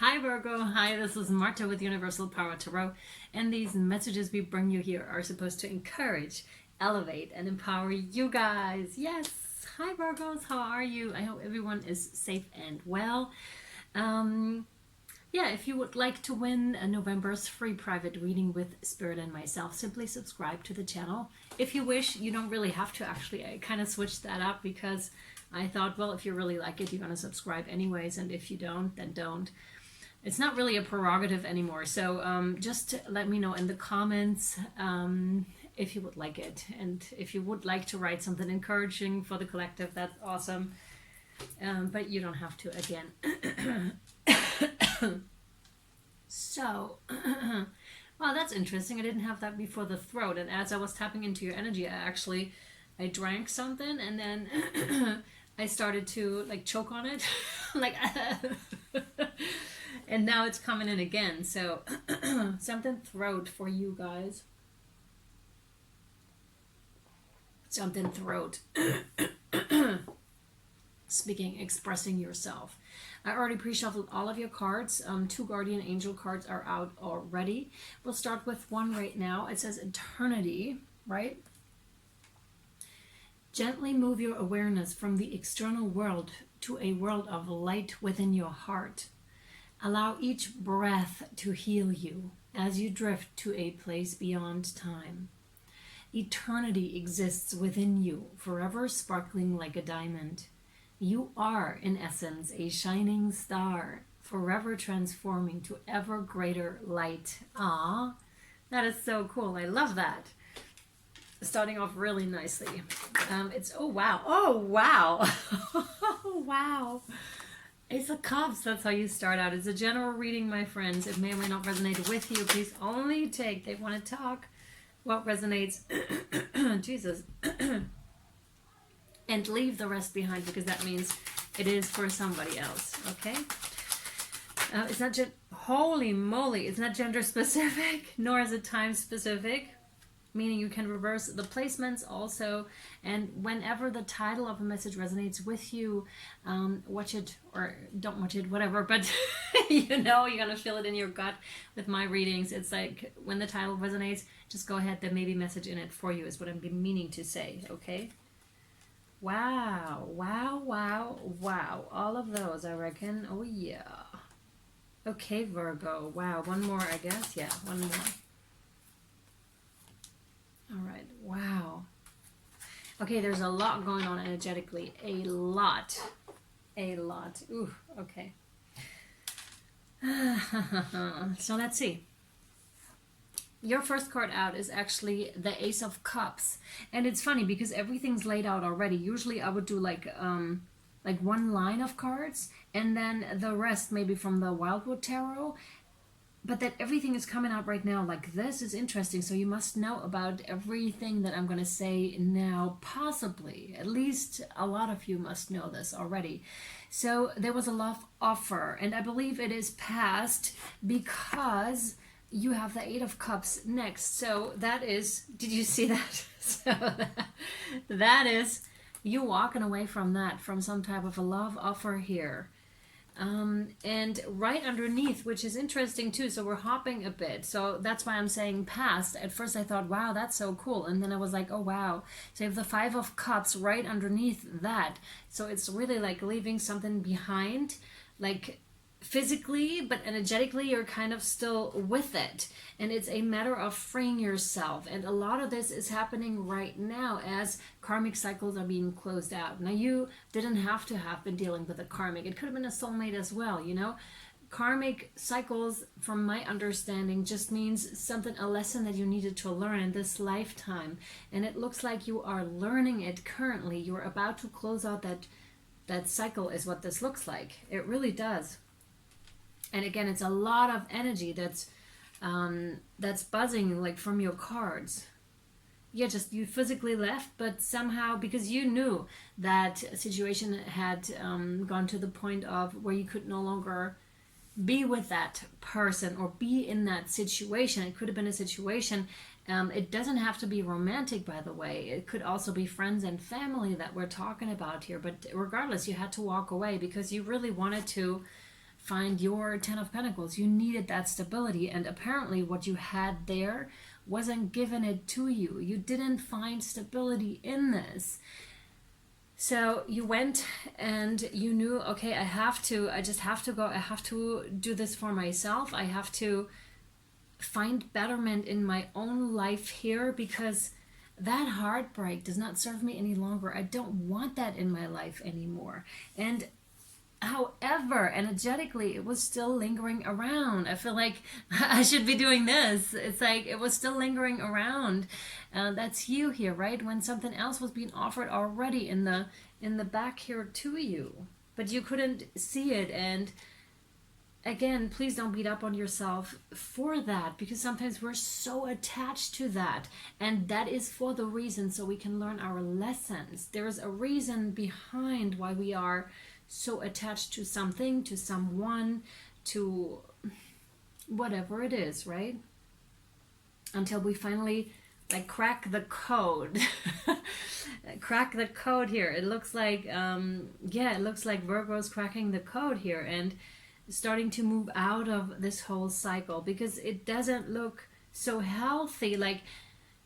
Hi Virgo, hi, this is Marta with Universal Power Tarot, and these messages we bring you here are supposed to encourage, elevate, and empower you guys. Yes, hi Virgos, how are you? I hope everyone is safe and well. Yeah, if you would like to win a November's free private reading with Spirit and myself, simply subscribe to the channel. If you wish, you don't really have to actually. I kind of switched that up because I thought, well, if you really like it, you're going to subscribe anyways, and if you don't, then don't. It's not really a prerogative anymore, so just let me know in the comments if you would like it, and if you would like to write something encouraging for the collective, that's awesome, but you don't have to again. So, well, that's interesting. I didn't have that before the throat, and as I was tapping into your energy, I drank something, and then I started to like choke on it, like, and now it's coming in again. So, something throat for you guys. Something throat. Speaking, expressing yourself. I already pre-shuffled all of your cards. 2 guardian angel cards are out already. We'll start with one right now. It says eternity, right? Gently move your awareness from the external world to a world of light within your heart. Allow each breath to heal you as you drift to a place beyond time. Eternity exists within you, forever sparkling like a diamond. You are, in essence, a shining star, forever transforming to ever greater light. Ah, that is so cool. I love that. Starting off really nicely. Oh wow. Oh wow. Ace of Cups, that's how you start out. It's a general reading, my friends. It may or may not resonate with you. Please only take, they want to talk, what resonates. Jesus. And leave the rest behind, because that means it is for somebody else, okay? It's not holy moly, it's not gender specific, nor is it time specific, meaning you can reverse the placements also, and whenever the title of a message resonates with you, watch it or don't watch it, whatever, but you know, you're gonna feel it in your gut with my readings. It's like when the title resonates, just go ahead, there may be a message in it for you, is what I'm meaning to say, okay? Wow, wow, wow, wow. All of those, I reckon. Oh, yeah. Okay, Virgo. Wow, one more, I guess. Yeah, one more. All right, wow. Okay, there's a lot going on energetically. A lot. A lot. Ooh, okay. So let's see. Your first card out is actually the Ace of Cups, and it's funny because everything's laid out already. Usually I would do like one line of cards and then the rest maybe from the Wildwood Tarot, but that everything is coming out right now like this is interesting. So you must know about everything that I'm going to say now, possibly. At least a lot of you must know this already. So there was a love offer, and I believe it is past because you have the 8 of Cups next. So that is, did you see that? So that is you walking away from that, from some type of a love offer here. And right underneath, which is interesting too, so we're hopping a bit. So that's why I'm saying past. At first I thought, wow, that's so cool. And then I was like, oh, wow. So you have the 5 of Cups right underneath that. So it's really like leaving something behind, like physically, but energetically you're kind of still with it, and it's a matter of freeing yourself. And a lot of this is happening right now as karmic cycles are being closed out. Now, you didn't have to have been dealing with a karmic. It could have been a soulmate as well, you know. Karmic cycles, from my understanding, just means something, a lesson that you needed to learn in this lifetime, and it looks like you are learning it currently. You're about to close out that cycle, is what this looks like. It really does. And again, it's a lot of energy that's buzzing like from your cards. Yeah, just you physically left, but somehow, because you knew that situation had gone to the point of where you could no longer be with that person or be in that situation. It could have been a situation. It doesn't have to be romantic, by the way. It could also be friends and family that we're talking about here. But regardless, you had to walk away because you really wanted to find your Ten of Pentacles. You needed that stability, and apparently what you had there wasn't given it to you. You didn't find stability in this. So you went and you knew, okay, I just have to go, I have to do this for myself. I have to find betterment in my own life here, because that heartbreak does not serve me any longer. I don't want that in my life anymore. And however, energetically, it was still lingering around. I feel like I should be doing this. It's like it was still lingering around. That's you here, right? When something else was being offered already in the back here to you, but you couldn't see it. And again, please don't beat up on yourself for that, because sometimes we're so attached to that, and that is for the reason so we can learn our lessons. There is a reason behind why we are so attached to something, to someone, to whatever it is, right? Until we finally like crack the code. Crack the code here. It looks like it looks like Virgo's cracking the code here and starting to move out of this whole cycle, because it doesn't look so healthy. Like,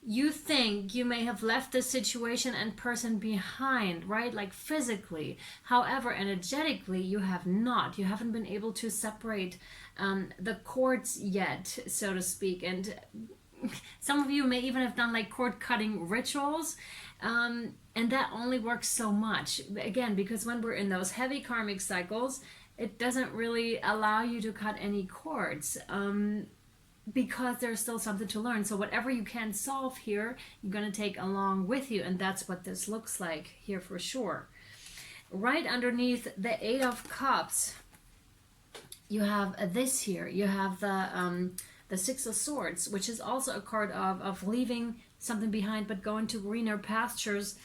you think you may have left the situation and person behind, right? Like physically. However, energetically, you have not. You haven't been able to separate the cords yet, so to speak. And some of you may even have done like cord cutting rituals. And that only works so much. Again, because when we're in those heavy karmic cycles, it doesn't really allow you to cut any cords. Because there's still something to learn. So whatever you can solve here, you're going to take along with you. And that's what this looks like here for sure. Right underneath the Eight of Cups, you have this here. You have the Six of Swords, which is also a card of leaving something behind, but going to greener pastures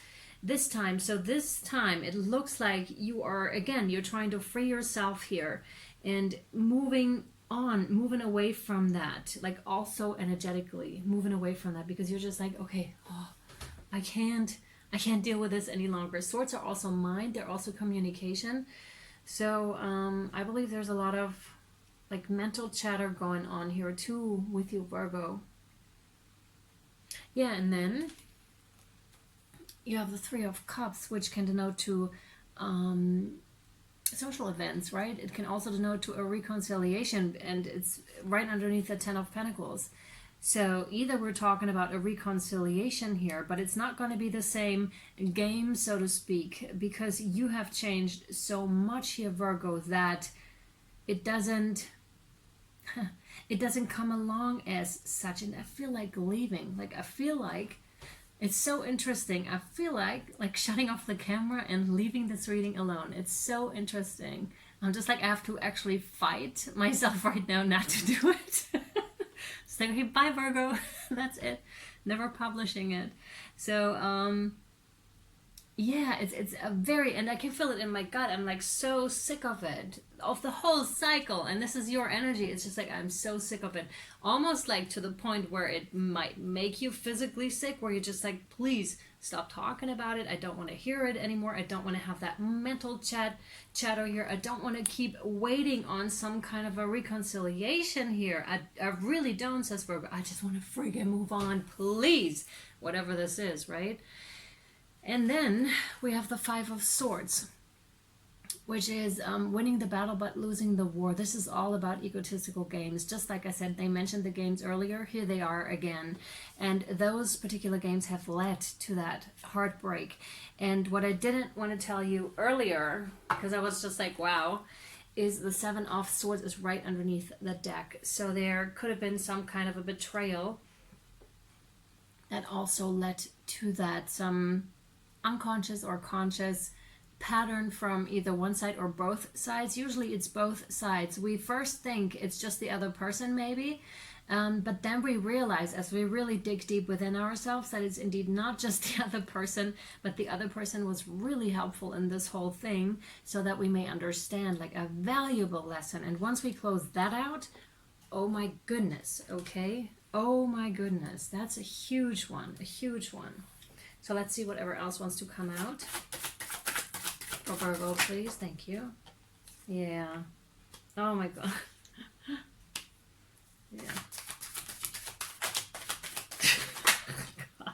this time. So this time it looks like you are, again, you're trying to free yourself here and moving on, moving away from that, like also energetically moving away from that, because you're just like, okay, I can't deal with this any longer. Swords are also mind, they're also communication. So I believe there's a lot of like mental chatter going on here too with you, Virgo. Yeah, and then you have the Three of Cups, which can denote to social events, right? It can also denote to a reconciliation, and it's right underneath the Ten of Pentacles. So either we're talking about a reconciliation here, but it's not going to be the same game, so to speak, because you have changed so much here, Virgo, that it doesn't come along as such. And I feel like leaving. Like, I feel like it's so interesting. I feel like shutting off the camera and leaving this reading alone. It's so interesting. I'm just like, I have to actually fight myself right now not to do it. It's like, okay, bye Virgo. That's it. Never publishing it. So yeah, it's a very, and I can feel it in my gut. I'm like so sick of it, of the whole cycle. And this is your energy. It's just like, I'm so sick of it. Almost like to the point where it might make you physically sick, where you're just like, please stop talking about it. I don't want to hear it anymore. I don't want to have that mental chatter here. I don't want to keep waiting on some kind of a reconciliation here. I really don't, says Virgo. I just want to friggin' move on, please. Whatever this is, right? And then we have the Five of Swords, which is winning the battle but losing the war. This is all about egotistical games. Just like I said, they mentioned the games earlier. Here they are again. And those particular games have led to that heartbreak. And what I didn't want to tell you earlier, because I was just like, wow, is the Seven of Swords is right underneath the deck. So there could have been some kind of a betrayal that also led to that, some unconscious or conscious pattern from either one side or both sides. Usually it's both sides. We first think it's just the other person maybe, but then we realize as we really dig deep within ourselves that it's indeed not just the other person, but the other person was really helpful in this whole thing, so that we may understand like a valuable lesson. And once we close that out, oh my goodness, okay? Oh my goodness, that's a huge one, a huge one. So let's see whatever else wants to come out. For Virgo, please. Thank you. Yeah. Oh my God. Yeah. God.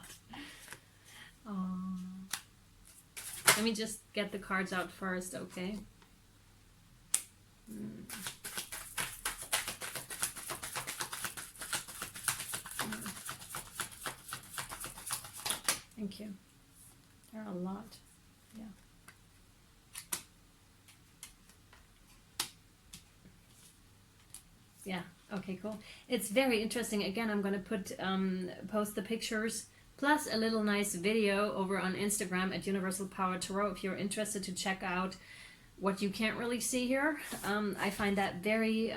Oh. Let me just get the cards out first, okay? Thank you. There are a lot. Yeah. Yeah. Okay, cool. It's very interesting. Again, I'm going to post the pictures plus a little nice video over on Instagram at Universal Power Tarot if you're interested to check out what you can't really see here. I find that very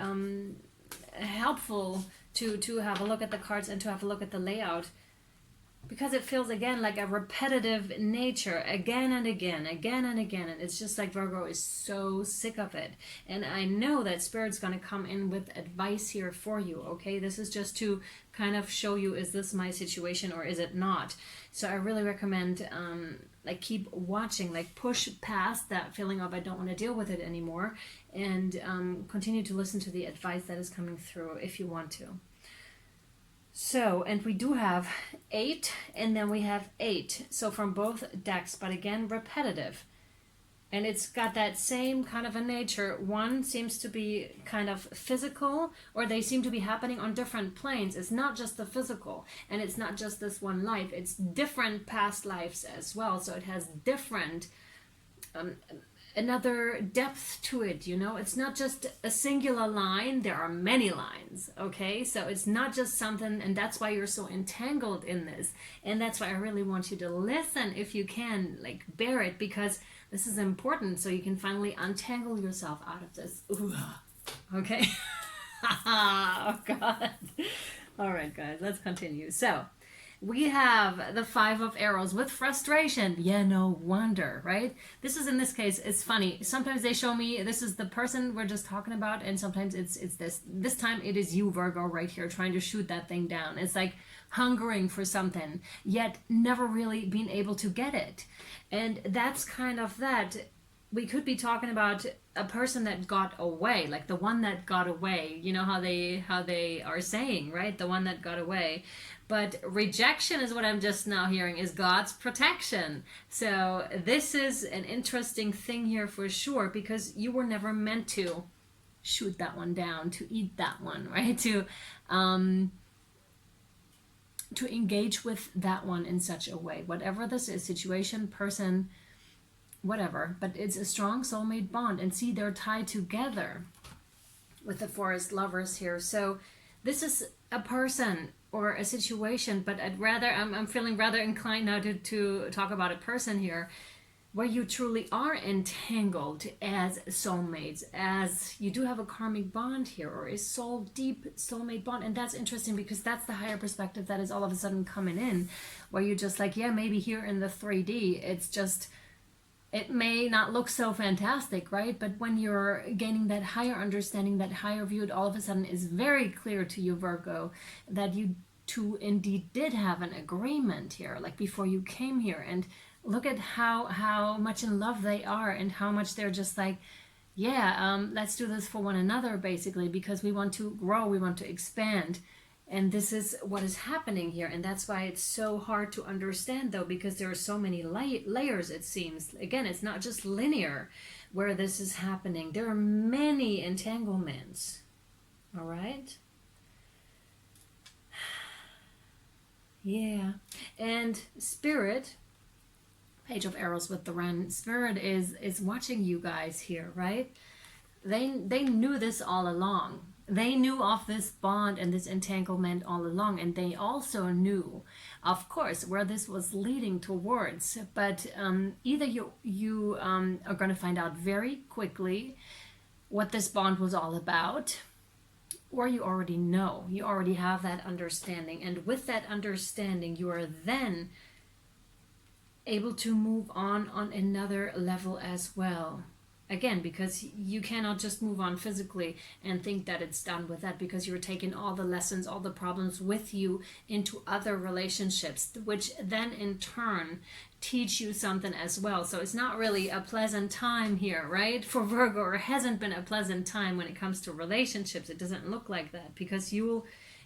helpful to have a look at the cards and to have a look at the layout, because it feels again like a repetitive nature again and again, and it's just like Virgo is so sick of it. And I know that Spirit's going to come in with advice here for you, okay? This is just to kind of show you, is this my situation or is it not? So I really recommend like keep watching, like push past that feeling of I don't want to deal with it anymore, and continue to listen to the advice that is coming through if you want to. So, and we do have 8, and then we have 8. So from both decks, but again, repetitive. And it's got that same kind of a nature. One seems to be kind of physical, or they seem to be happening on different planes. It's not just the physical, and it's not just this one life. It's different past lives as well. So it has different, another depth to it, you know. It's not just a singular line, there are many lines, okay? So it's not just something, and that's why you're so entangled in this, and that's why I really want you to listen if you can, like bear it, because this is important so you can finally untangle yourself out of this. Ooh. Okay. Oh God. All right, guys, let's continue. So we have the 5 of Arrows with frustration. Yeah, no wonder, right? This is, in this case, it's funny. Sometimes they show me this is the person we're just talking about, and sometimes it's this. This time it is you, Virgo, right here, trying to shoot that thing down. It's like hungering for something, yet never really being able to get it. And that's kind of that. We could be talking about a person that got away, like the one that got away. You know how they are saying, right? The one that got away. But rejection is what I'm just now hearing is God's protection. So this is an interesting thing here for sure, because you were never meant to shoot that one down, to eat that one, right? To engage with that one in such a way. Whatever this is, situation, person, whatever, but it's a strong soulmate bond. And see, they're tied together with the Forest Lovers here. So this is a person or a situation, but I'm feeling rather inclined now to talk about a person here where you truly are entangled as soulmates, as you do have a karmic bond here, or a deep soulmate bond. And that's interesting because that's the higher perspective that is all of a sudden coming in, where you're just like, yeah, maybe here in the 3D, it's just, it may not look so fantastic, right? But when you're gaining that higher understanding, that higher view, it all of a sudden is very clear to you, Virgo, that you two indeed did have an agreement here, like before you came here. And look at how much in love they are, and how much they're just like, yeah, let's do this for one another, basically, because we want to grow, we want to expand. And this is what is happening here. And that's why it's so hard to understand, though, because there are so many layers, it seems. Again, it's not just linear where this is happening. There are many entanglements. All right? Yeah. And Spirit, Page of Arrows with the Wren, Spirit is watching you guys here, right? They knew this all along. They knew of this bond and this entanglement all along, and they also knew, of course, where this was leading towards. But either you are going to find out very quickly what this bond was all about, or you already know. You already have that understanding, and with that understanding, you are then able to move on another level as well. Again, because you cannot just move on physically and think that it's done with that, because you're taking all the lessons, all the problems with you into other relationships, which then in turn teach you something as well. So it's not really a pleasant time here, right? For Virgo, or hasn't been a pleasant time when it comes to relationships. It doesn't look like that, because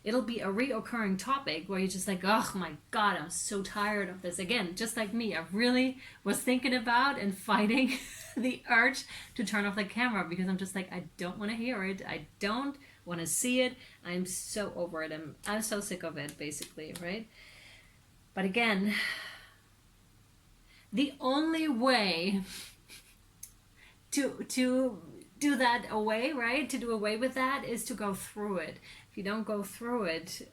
it'll be a reoccurring topic where you're just like, oh my God, I'm so tired of this. Again, just like me, I really was thinking about and fighting the urge to turn off the camera, because I'm just like, I don't want to hear it. I don't want to see it. I'm so over it. I'm so sick of it, basically, right? But again, the only way to do that away, right? To do away with that is to go through it. If you don't go through it,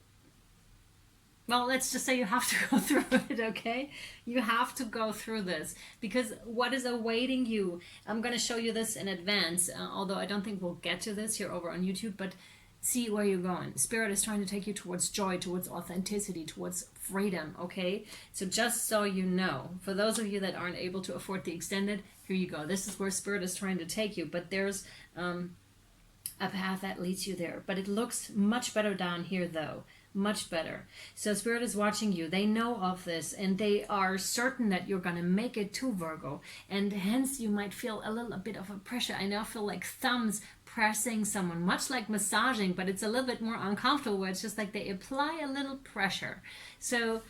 well, let's just say you have to go through it, okay? You have to go through this, because what is awaiting you? I'm going to show you this in advance, although I don't think we'll get to this here over on YouTube, but see where you're going. Spirit is trying to take you towards joy, towards authenticity, towards freedom, okay? So just so you know, for those of you that aren't able to afford the extended, here you go. This is where Spirit is trying to take you, but there's a path that leads you there. But it looks much better down here, though. Much better. So Spirit is watching you. They know of this, and they are certain that you're going to make it to Virgo, and hence you might feel a little bit of a pressure. I now feel like thumbs pressing someone, much like massaging, but it's a little bit more uncomfortable, where it's just like they apply a little pressure. So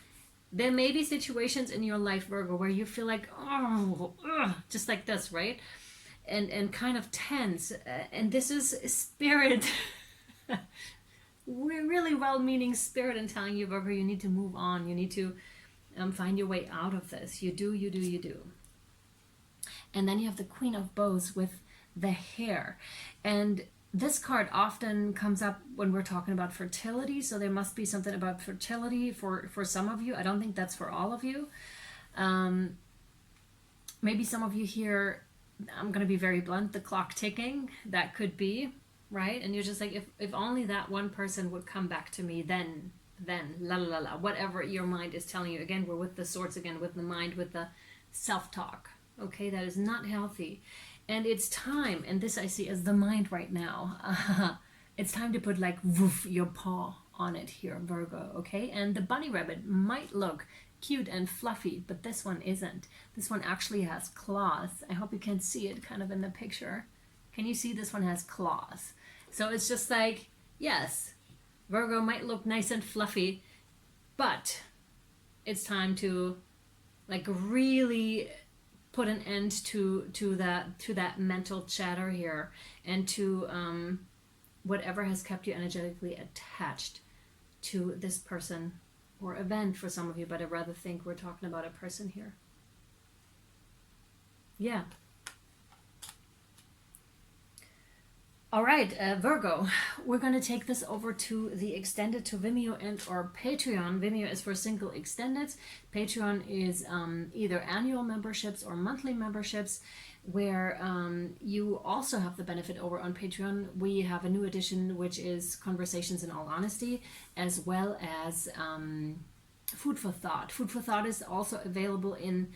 there may be situations in your life, Virgo, where you feel like, oh, ugh, just like this, right? And kind of tense. And this is Spirit. We're really well-meaning Spirit and telling you, Virgo, you need to move on. You need to find your way out of this. You do. And then you have the Queen of Bows with the hair. And this card often comes up when we're talking about fertility. So there must be something about fertility for some of you. I don't think that's for all of you. Maybe some of you here, I'm going to be very blunt, the clock ticking. That could be. Right? And you're just like, if only that one person would come back to me, then la la la la, whatever your mind is telling you. Again, we're with the swords again, with the mind, with the self-talk. Okay, that is not healthy. And it's time, and this I see as the mind right now. It's time to put like woof, your paw on it here, Virgo, okay? And the bunny rabbit might look cute and fluffy, but this one isn't. This one actually has claws. I hope you can see it kind of in the picture. Can you see this one has claws? So it's just like, yes, Virgo might look nice and fluffy, but it's time to like really put an end to that mental chatter here, and to whatever has kept you energetically attached to this person or event for some of you, but I rather think we're talking about a person here. Yeah. All right, Virgo, we're going to take this over to the extended, to Vimeo and or Patreon. Vimeo is for single extended. Patreon is either annual memberships or monthly memberships, where you also have the benefit over on Patreon. We have a new edition, which is Conversations in All Honesty, as well as Food for Thought. Food for Thought is also available in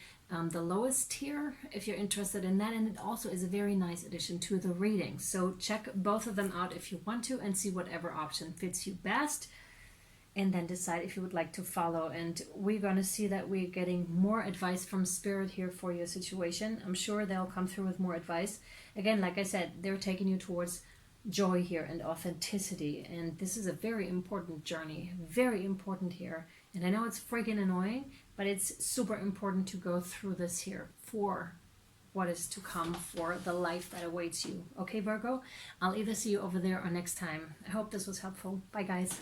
the lowest tier if you're interested in that, and it also is a very nice addition to the reading. So check both of them out if you want to, and see whatever option fits you best, and then decide if you would like to follow. And we're going to see that we're getting more advice from Spirit here for your situation. I'm sure they'll come through with more advice. Again, like I said, they're taking you towards joy here and authenticity, and this is a very important journey, very important here. And I know it's freaking annoying, but it's super important to go through this here for what is to come, for the life that awaits you. Okay, Virgo? I'll either see you over there or next time. I hope this was helpful. Bye, guys.